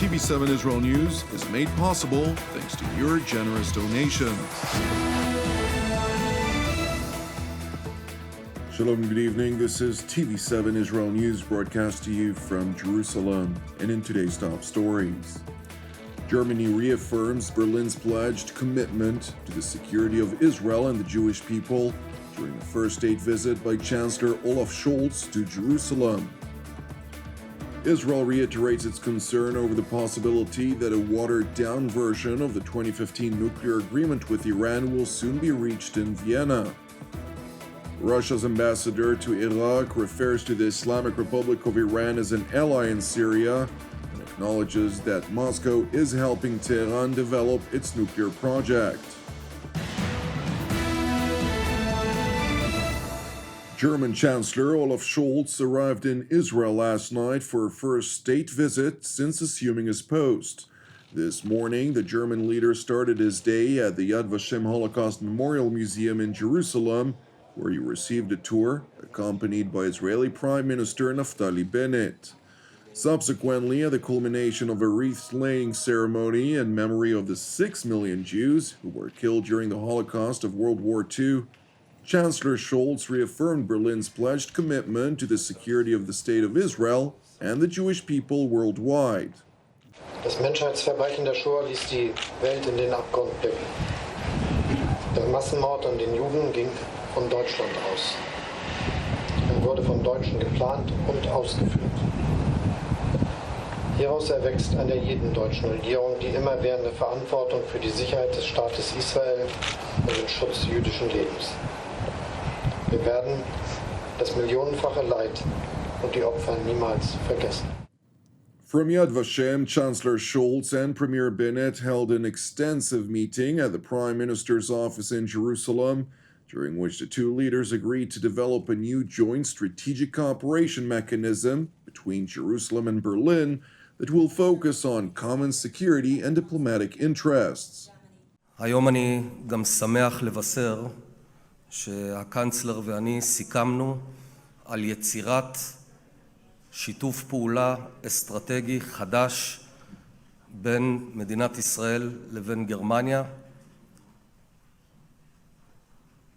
TV7 Israel News is made possible thanks to your generous donations. Shalom, good evening. This is TV7 Israel News broadcast to you from Jerusalem. And in today's top stories, Germany reaffirms Berlin's pledged commitment to the security of Israel and the Jewish people during the first state visit by Chancellor Olaf Scholtz to Jerusalem. Israel reiterates its concern over the possibility that a watered-down version of the 2015 nuclear agreement with Iran will soon be reached in Vienna. Russia's ambassador to Iraq refers to the Islamic Republic of Iran as an ally in Syria and acknowledges that Moscow is helping Tehran develop its nuclear project. German Chancellor Olaf Scholtz arrived in Israel last night for a first state visit since assuming his post. This morning, the German leader started his day at the Yad Vashem Holocaust Memorial Museum in Jerusalem, where he received a tour, accompanied by Israeli Prime Minister Naftali Bennett. Subsequently, at the culmination of a wreath-laying ceremony in memory of the 6 million Jews who were killed during the Holocaust of World War II, Chancellor Scholtz reaffirmed Berlin's pledged commitment to the security of the State of Israel and the Jewish people worldwide. Das Menschheitsverbrechen der Shoah ließ die Welt in den Abgrund blicken. Der Massenmord an den Juden ging von Deutschland aus und wurde von Deutschen geplant und ausgeführt. Hieraus erwächst einer jeden deutschen Regierung die immerwährende Verantwortung für die Sicherheit des Staates Israel und den Schutz jüdischen Lebens. Wir werden das millionenfache Leid und die Opfer niemals vergessen. From Yad Vashem, Chancellor Scholtz and Premier Bennett held an extensive meeting at the Prime Minister's office in Jerusalem, during which the two leaders agreed to develop a new joint strategic cooperation mechanism between Jerusalem and Berlin that will focus on common security and diplomatic interests. היום אני גם שמח לבשר שהקנצלר ואני סיכמנו על יצירת שיתוף פעולה אסטרטגי חדש בין מדינת ישראל לבין גרמניה.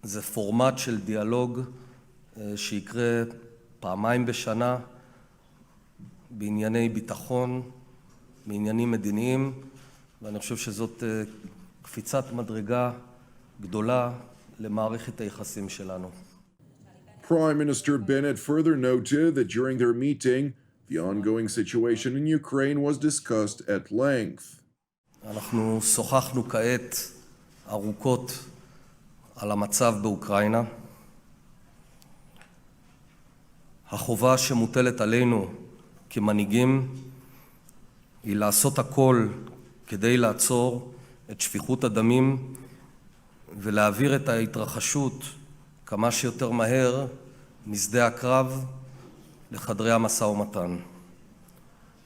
זה פורמט של דיאלוג שיקרה פעמיים בשנה בענייני ביטחון, בעניינים מדיניים, ואני חושב שזאת קפיצת מדרגה גדולה למערכת היחסים שלנו. Prime Minister Bennett further noted that during their meeting, the ongoing situation in Ukraine was discussed at length. אנחנו שוחחנו כעת ארוכות על המצב באוקראינה. החובה שמוטלת עלינו כמנהיגים היא לעשות הכל כדי לעצור את שפיכות הדמים ולהעביר את ההתרחשות כמה שיותר מהר משדה הקרב לחדרי המשא ומתן.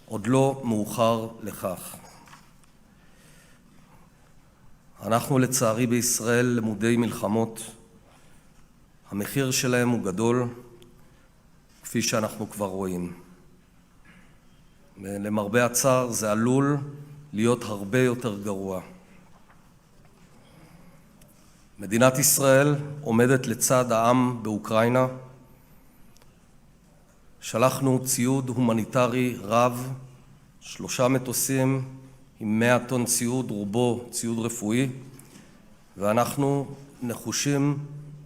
עוד לא מאוחר לכך. אנחנו לצערי בישראל למודי מלחמות. המחיר שלהם הוא גדול, כפי שאנחנו כבר רואים. למרבה הצער זה עלול להיות הרבה יותר גרוע. מדינת ישראל עומדת לצד העם באוקראינה. שלחנו ציוד הומניטרי רב, 3 מטוסים עם 100 טון ציוד, רובו ציוד רפואי, ואנחנו נחושים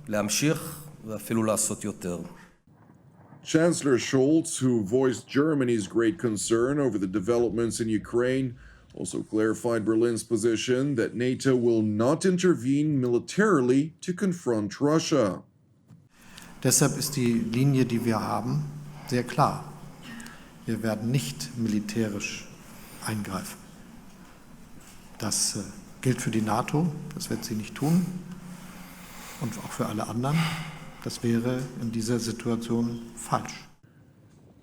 להמשיך ואפילו לעשות יותר. Chancellor Scholtz, who voiced Germany's great concern over the developments in Ukraine, also clarified Berlin's position that NATO will not intervene militarily to confront Russia. Deshalb ist die Linie, die wir haben, sehr klar. Wir werden nicht militärisch eingreifen. Das gilt für die NATO, das wird sie nicht tun, und auch für alle anderen. Das wäre in dieser Situation falsch.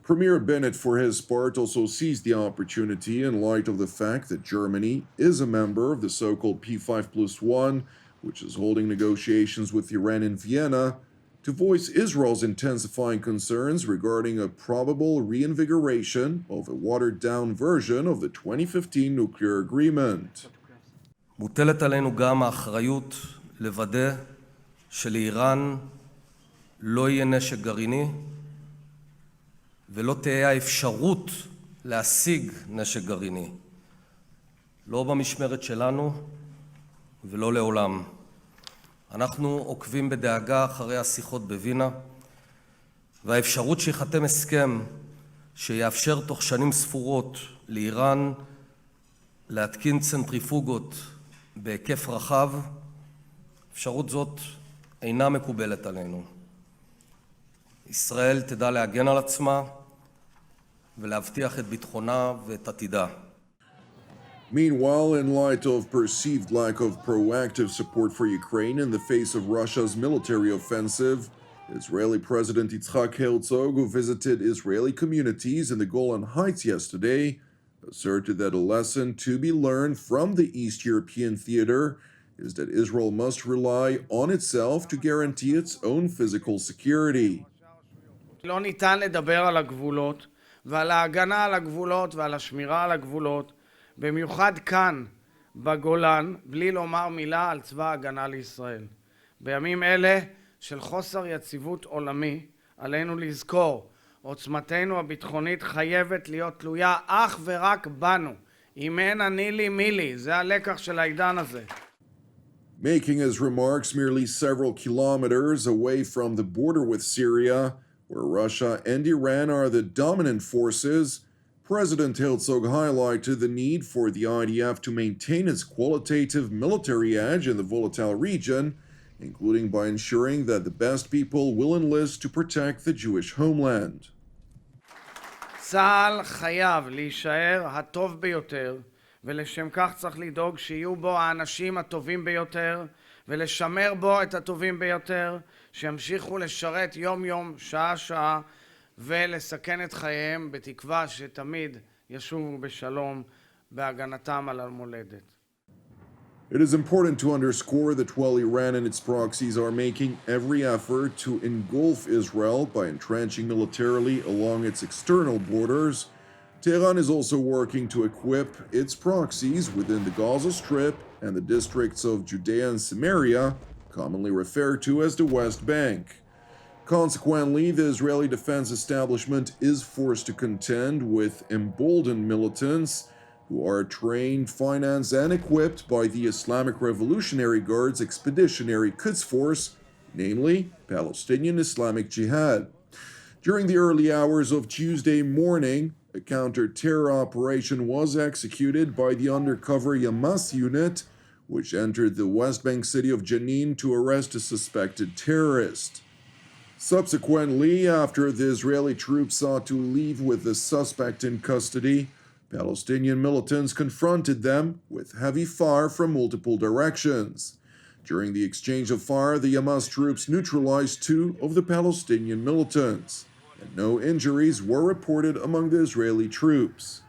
Premier Bennett, for his part, also seized the opportunity in light of the fact that Germany is a member of the so-called P5+1, which is holding negotiations with Iran in Vienna, to voice Israel's intensifying concerns regarding a probable reinvigoration of a watered-down version of the 2015 nuclear agreement. מוטלת עלינו גם האחריות לוודא שלאיראן לא יהיה נשק גרעיני ולא תהיה האפשרות להשיג נשק גרעיני. לא במשמרת שלנו ולא לעולם. אנחנו עוקבים בדאגה אחרי השיחות בווינה, והאפשרות שיחתם הסכם שיאפשר תוך שנים ספורות לאיראן להתקין צנטריפוגות בהיקף רחב, אפשרות זאת אינה מקובלת עלינו. ישראל תדע להגן על עצמה ולהבטיח את ביטחונה ואת עתידה. Meanwhile, in light of perceived lack of proactive support for Ukraine in the face of Russia's military offensive, Israeli President Yitzhak Herzog, who visited Israeli communities in the Golan Heights yesterday, asserted that a lesson to be learned from the East European theater is that Israel must rely on itself to guarantee its own physical security. לא ניתן לדבר על הגבולות ועל ההגנה על הגבולות ועל השמירה על הגבולות, במיוחד כאן בגולן, בלי לומר מילה על צבא ההגנה לישראל. בימים אלה של חוסר יציבות עולמי, עלינו לזכור, עוצמתנו הביטחונית חייבת להיות תלויה אך ורק בנו. אם אין אני לי מי לי, זה הלקח של העידן הזה. Making his remarks merely several kilometers away from the border with Syria, where Russia and Iran are the dominant forces, President Herzog highlighted the need for the IDF to maintain its qualitative military edge in the volatile region, including by ensuring that the best people will enlist to protect the Jewish homeland. צה"ל חייב להישאר הטוב ביותר, ולשם כך צריך לדאוג שיהיו בו האנשים הטובים ביותר, ולשמר בו את הטובים ביותר, שימשיכו לשרת יום-יום, שעה-שעה, ולסכן את חייהם בתקווה שתמיד ישובו בשלום בהגנתם על המולדת. It is important to underscore that while Iran and its proxies are making every effort to engulf Israel by entrenching militarily along its external borders, Tehran is also working to equip its proxies within the Gaza Strip and the districts of Judea and Samaria, commonly referred to as the West Bank. Consequently, the Israeli defense establishment is forced to contend with emboldened militants who are trained, financed, and equipped by the Islamic Revolutionary Guard's Expeditionary Quds Force, namely Palestinian Islamic Jihad. During the early hours of Tuesday morning, a counter-terror operation was executed by the undercover Hamas unit, which entered the West Bank city of Jenin to arrest a suspected terrorist. Subsequently, after the Israeli troops sought to leave with the suspect in custody, Palestinian militants confronted them with heavy fire from multiple directions. During the exchange of fire, the Hamas troops neutralized 2 of the Palestinian militants, and no injuries were reported among the Israeli troops.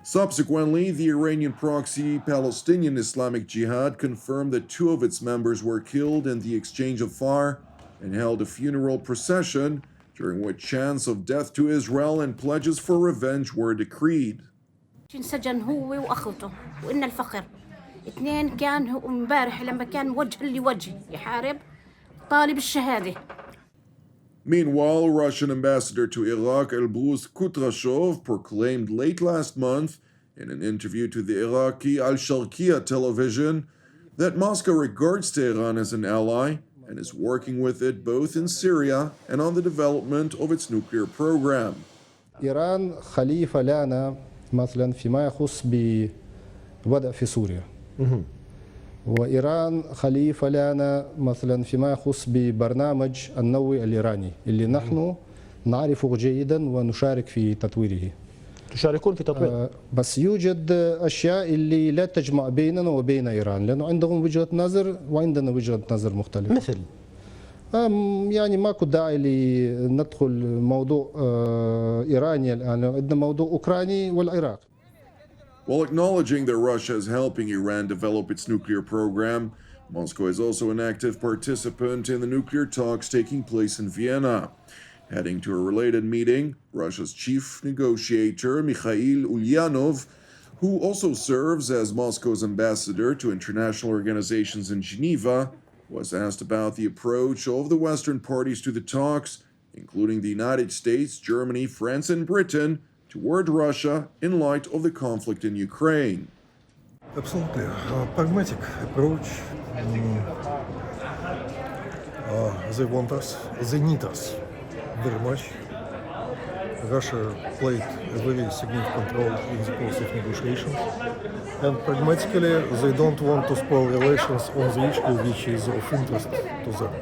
Subsequently, the Iranian proxy Palestinian Islamic Jihad confirmed that 2 of its members were killed in the exchange of fire and held a funeral procession, during which chants of death to Israel and pledges for revenge were decreed. انسجن هو واخوته وان الفخر 2 كان هو امبارح لما كان وجه لوجه يحارب طالب الشهاده. Meanwhile, Russian ambassador to Iraq Elbrus Kutrashov proclaimed late last month in an interview to the Iraqi Al-Sharqiya television that Moscow regards Tehran as an ally and is working with it both in Syria and on the development of its nuclear program. إيران خليفة لنا مثلا فيما يخص بوضع في سوريا، وإيران خليفة لنا مثلا فيما يخص ببرنامج النووي الإيراني اللي نحن نعرفه جيدا ونشارك في تطويره. تشاركون في تطويره؟ بس يوجد أشياء اللي لا تجمع بيننا وبين إيران، لأنه عندهم وجهة نظر وعندنا وجهة نظر مختلفة. مثل؟ يعني ماكو داعي لندخل موضوع إيراني الآن، عندنا موضوع أوكراني والعراق. While acknowledging that Russia is helping Iran develop its nuclear program, Moscow is also an active participant in the nuclear talks taking place in Vienna. Heading to a related meeting, Russia's chief negotiator, Mikhail Ulyanov, who also serves as Moscow's ambassador to international organizations in Geneva, was asked about the approach of the Western parties to the talks, including the United States, Germany, France, and Britain, toward Russia in light of the conflict in Ukraine. Absolutely. Pragmatic approach. They want us, they need us very much. Russia played a very significant role in the course of negotiations. And pragmatically, they don't want to spoil relations on the issue which is of interest to them.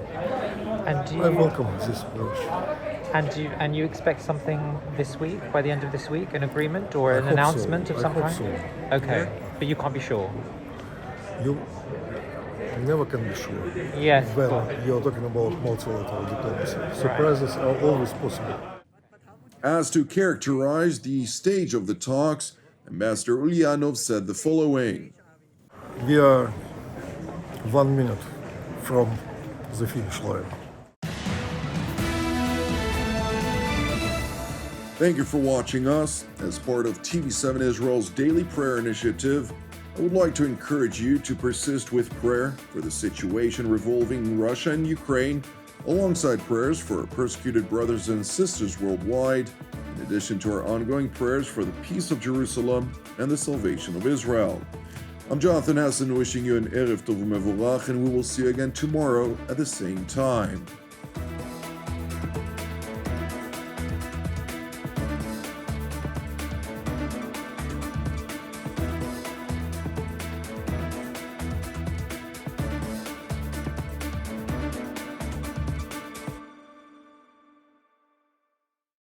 And I welcome this approach. And you expect something this week, by the end of this week, an agreement or an announcement of some kind? So. Okay, but you can't be sure. You never can be sure. Yes. When you're talking about multilateral diplomacy, surprises are always possible. As to characterize the stage of the talks, Ambassador Ulyanov said the following. We are 1 minute from the finish line. Thank you for watching us. As part of TV7 Israel's daily prayer initiative, I would like to encourage you to persist with prayer for the situation revolving Russia and Ukraine, alongside prayers for our persecuted brothers and sisters worldwide, in addition to our ongoing prayers for the peace of Jerusalem and the salvation of Israel. I'm Jonathan Hassan, wishing you an Erev Tov Mevorach, and we will see you again tomorrow at the same time.